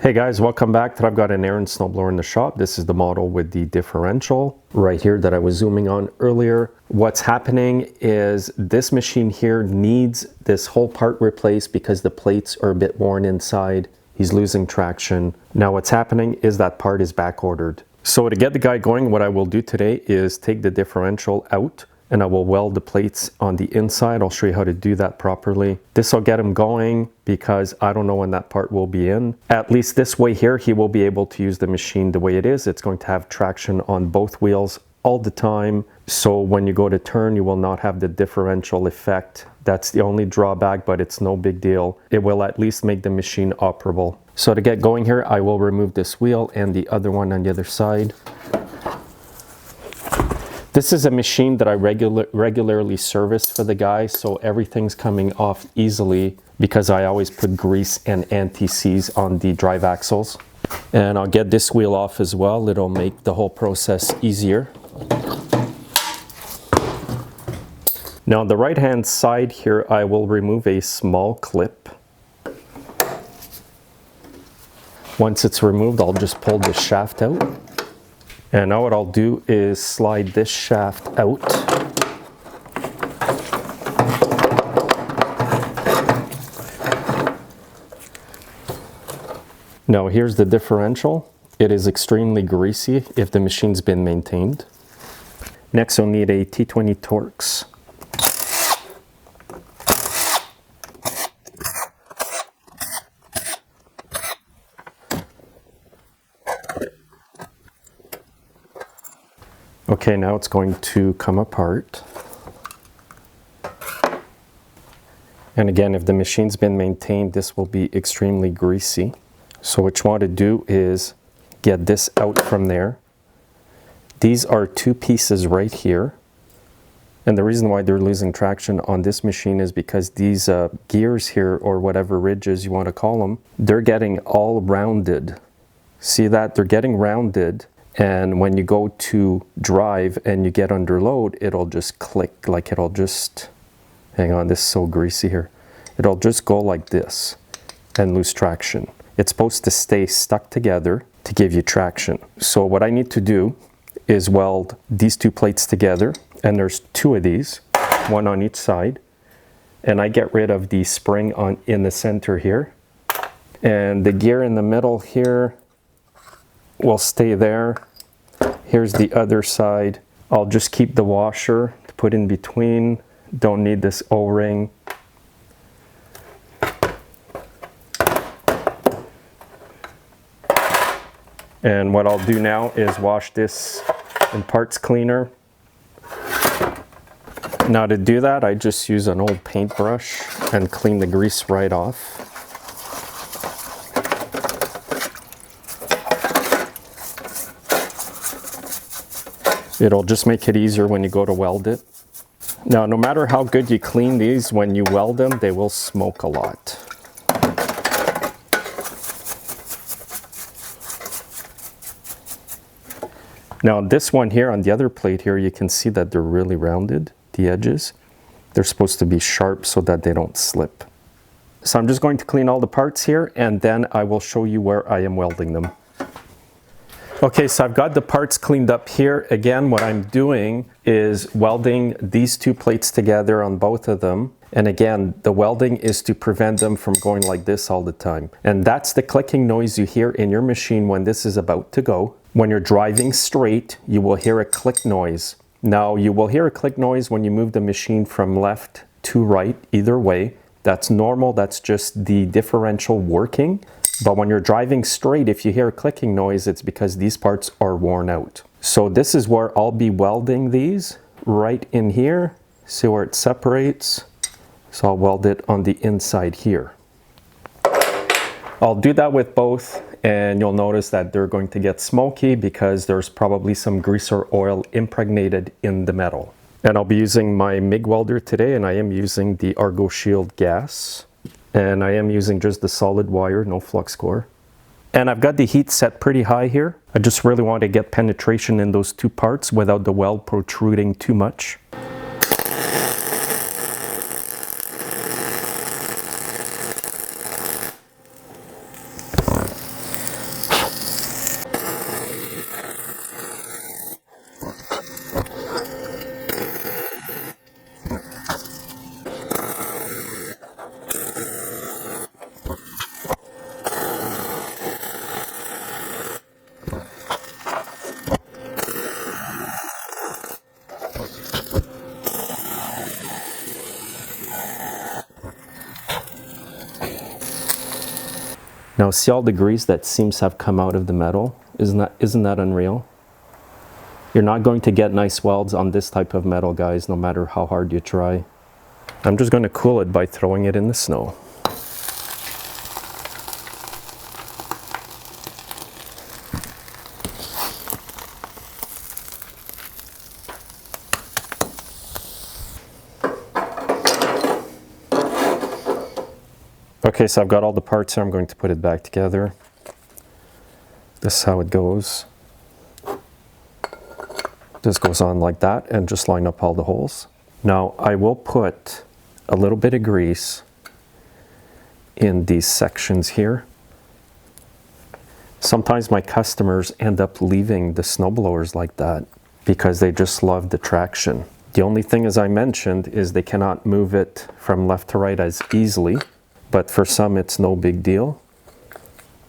Hey guys, welcome back. I've got an Ariens Snowblower in the shop. This is the model with the differential right here that I was zooming on earlier. What's happening is this machine here needs this whole part replaced because the plates are a bit worn inside. He's losing traction. Now what's happening is that part is back ordered. So to get the guy going, what I will do today is take the differential out and I will weld the plates on the inside. I'll show you how to do that properly. This will get him going because I don't know when that part will be in. At least this way here, he will be able to use the machine the way it is. It's going to have traction on both wheels all the time. So when you go to turn, you will not have the differential effect. That's the only drawback, but it's no big deal. It will at least make the machine operable. So to get going here, I will remove this wheel and the other one on the other side. This is a machine that I regularly service for the guy, so everything's coming off easily because I always put grease and anti-seize on the drive axles. And I'll get this wheel off as well. It'll make the whole process easier. Now on the right hand side here, I will remove a small clip. Once it's removed, I'll just pull the shaft out. And now what I'll do is slide this shaft out. Now here's the differential. It is extremely greasy if the machine's been maintained. Next you'll need a T20 Torx. Okay, now it's going to come apart. And again, if the machine's been maintained, this will be extremely greasy. So what you want to do is get this out from there. These are two pieces right here. And the reason why they're losing traction on this machine is because these gears here, or whatever ridges you want to call them, they're getting all rounded. See that? They're getting rounded. And when you go to drive and you get under load, it'll just click, like it'll just, hang on, this is so greasy here. It'll just go like this and lose traction. It's supposed to stay stuck together to give you traction. So what I need to do is weld these two plates together, and there's two of these, one on each side. And I get rid of the spring in the center here. And the gear in the middle here will stay there. Here's the other side. I'll just keep the washer to put in between. Don't need this O-ring. And what I'll do now is wash this in parts cleaner. Now to do that, I just use an old paintbrush and clean the grease right off. It'll just make it easier when you go to weld it. Now, no matter how good you clean these, when you weld them, they will smoke a lot. Now, this one here on the other plate here, you can see that they're really rounded, the edges. They're supposed to be sharp so that they don't slip. So I'm just going to clean all the parts here, and then I will show you where I am welding them. Okay, so I've got the parts cleaned up here. Again, what I'm doing is welding these two plates together on both of them. And again, the welding is to prevent them from going like this all the time. And that's the clicking noise you hear in your machine when this is about to go. When you're driving straight, you will hear a click noise. Now, you will hear a click noise when you move the machine from left to right, either way. That's normal, that's just the differential working. But when you're driving straight, if you hear a clicking noise, it's because these parts are worn out. So this is where I'll be welding these, right in here. See where it separates? So I'll weld it on the inside here. I'll do that with both, and you'll notice that they're going to get smoky because there's probably some grease or oil impregnated in the metal. And I'll be using my MIG welder today, and I am using the Argo Shield gas. And I am using just the solid wire, no flux core. And I've got the heat set pretty high here. I just really want to get penetration in those two parts without the weld protruding too much. Now see all the grease that seems to have come out of the metal? Isn't that unreal? You're not going to get nice welds on this type of metal, guys, no matter how hard you try. I'm just going to cool it by throwing it in the snow. Okay, so I've got all the parts here. I'm going to put it back together. This is how it goes. This goes on like that, and just line up all the holes. Now I will put a little bit of grease in these sections here. Sometimes my customers end up leaving the snowblowers like that because they just love the traction. The only thing, as I mentioned, is they cannot move it from left to right as easily, but for some it's no big deal.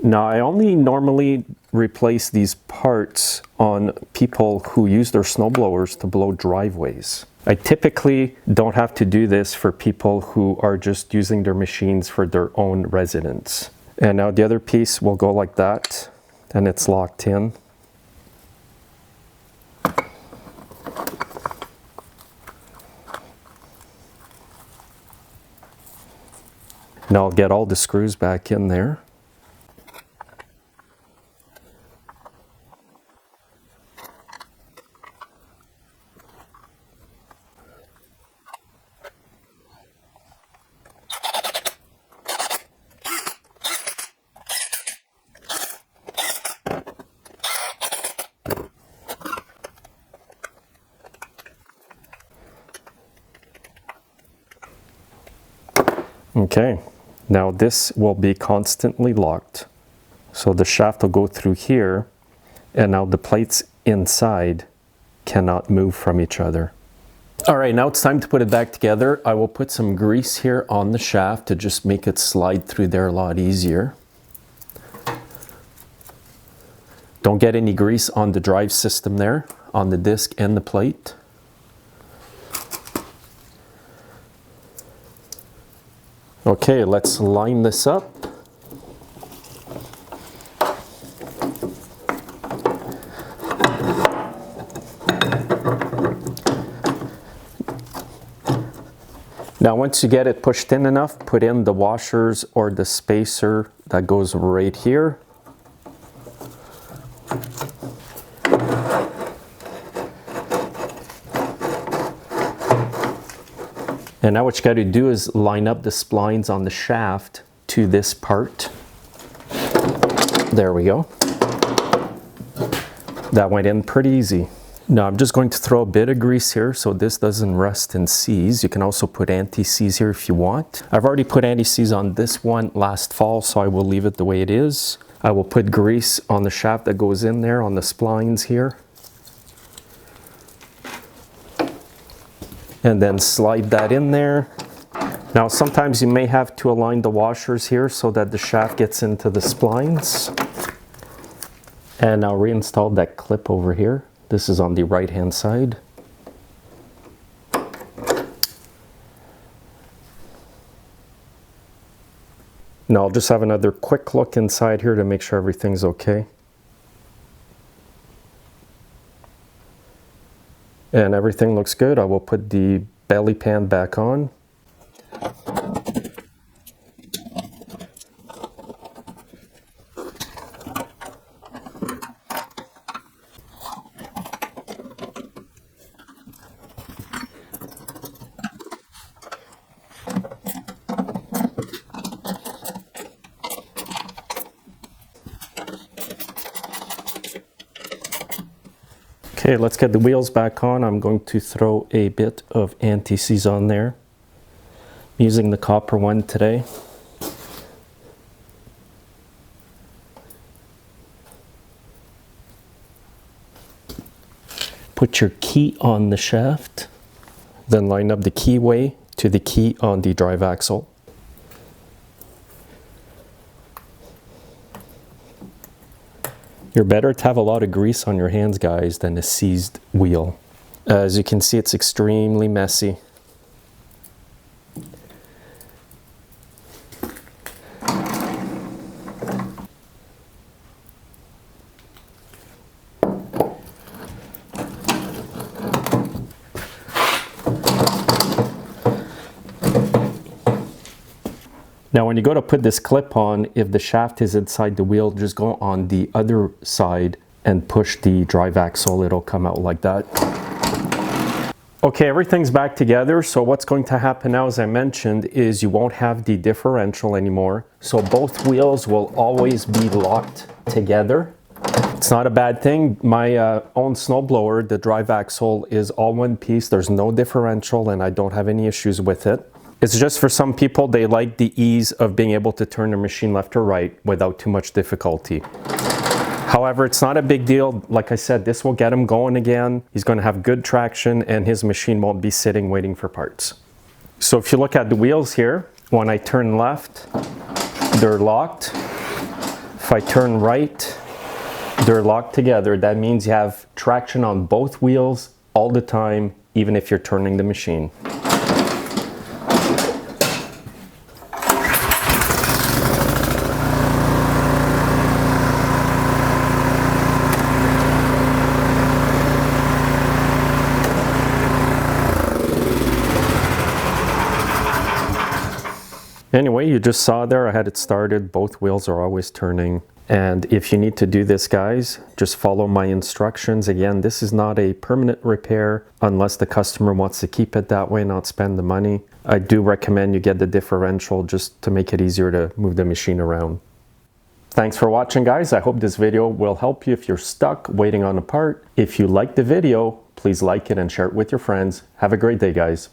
Now I only normally replace these parts on people who use their snowblowers to blow driveways. I typically don't have to do this for people who are just using their machines for their own residence. And now the other piece will go like that, and it's locked in. Now I'll get all the screws back in there. Okay, now this will be constantly locked. So the shaft will go through here, and now the plates inside cannot move from each other. All right, now it's time to put it back together. I will put some grease here on the shaft to just make it slide through there a lot easier. Don't get any grease on the drive system there, on the disc and the plate. Okay, let's line this up. Now once you get it pushed in enough, put in the washers or the spacer that goes right here. And now what you got to do is line up the splines on the shaft to this part. There we go. That went in pretty easy. Now I'm just going to throw a bit of grease here so this doesn't rust and seize. You can also put anti-seize here if you want. I've already put anti-seize on this one last fall, so I will leave it the way it is. I will put grease on the shaft that goes in there on the splines here. And then slide that in there. Now sometimes you may have to align the washers here so that the shaft gets into the splines. And I'll reinstall that clip over here. This is on the right hand side. Now I'll just have another quick look inside here to make sure everything's okay. And everything looks good. I will put the belly pan back on. Okay, let's get the wheels back on. I'm going to throw a bit of anti-seize on there. I'm using the copper one today. Put your key on the shaft, then line up the keyway to the key on the drive axle. You're better to have a lot of grease on your hands, guys, than a seized wheel. As you can see, it's extremely messy. Now when you go to put this clip on, if the shaft is inside the wheel, just go on the other side and push the drive axle. It'll come out like that. Okay, everything's back together. So what's going to happen now, as I mentioned, is you won't have the differential anymore. So both wheels will always be locked together. It's not a bad thing. My own snowblower, the drive axle is all one piece. There's no differential and I don't have any issues with it. It's just for some people, they like the ease of being able to turn the machine left or right without too much difficulty. However, it's not a big deal. Like I said, this will get him going again. He's going to have good traction and his machine won't be sitting waiting for parts. So if you look at the wheels here, when I turn left, they're locked. If I turn right, they're locked together. That means you have traction on both wheels all the time, even if you're turning the machine. Anyway, you just saw there, I had it started. Both wheels are always turning. And if you need to do this, guys, just follow my instructions. Again, this is not a permanent repair unless the customer wants to keep it that way, not spend the money. I do recommend you get the differential just to make it easier to move the machine around. Thanks for watching, guys. I hope this video will help you if you're stuck waiting on a part. If you liked the video, please like it and share it with your friends. Have a great day, guys.